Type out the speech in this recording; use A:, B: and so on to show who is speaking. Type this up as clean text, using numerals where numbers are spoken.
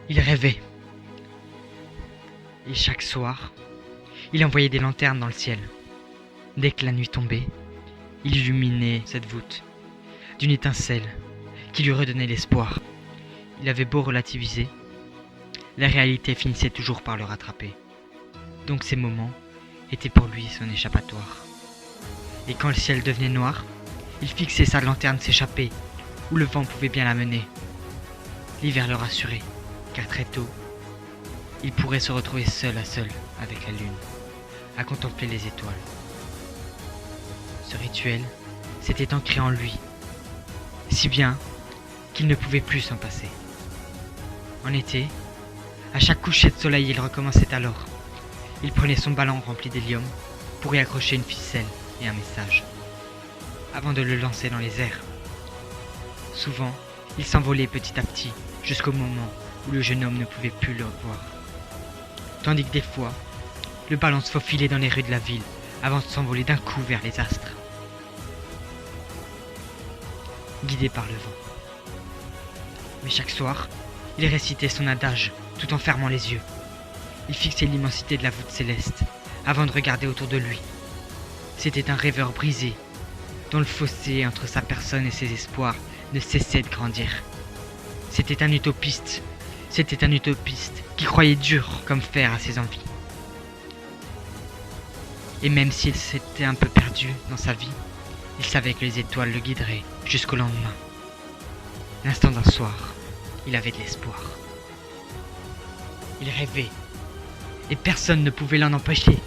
A: Il rêvait. Et chaque soir, il envoyait des lanternes dans le ciel. Dès que la nuit tombait, il illuminait cette voûte d'une étincelle qui lui redonnait l'espoir. Il avait beau relativiser, la réalité finissait toujours par le rattraper. Donc ces moments étaient pour lui son échappatoire. Et quand le ciel devenait noir, il fixait sa lanterne s'échapper, où le vent pouvait bien la mener. L'hiver le rassurait, car très tôt, il pourrait se retrouver seul à seul avec la lune, à contempler les étoiles. Ce rituel s'était ancré en lui, si bien qu'il ne pouvait plus s'en passer. En été, à chaque coucher de soleil, il recommençait alors. Il prenait son ballon rempli d'hélium pour y accrocher une ficelle et un message, avant de le lancer dans les airs. Souvent, il s'envolait petit à petit, jusqu'au moment où le jeune homme ne pouvait plus le voir. Tandis que des fois, le ballon se faufilait dans les rues de la ville, avant de s'envoler d'un coup vers les astres, guidé par le vent. Mais chaque soir, il récitait son adage, tout en fermant les yeux. Il fixait l'immensité de la voûte céleste, avant de regarder autour de lui. C'était un rêveur brisé, dont le fossé entre sa personne et ses espoirs ne cessait de grandir. C'était un utopiste qui croyait dur comme fer à ses envies. Et même s'il s'était un peu perdu dans sa vie, il savait que les étoiles le guideraient jusqu'au lendemain. L'instant d'un soir, il avait de l'espoir. Il rêvait, et personne ne pouvait l'en empêcher.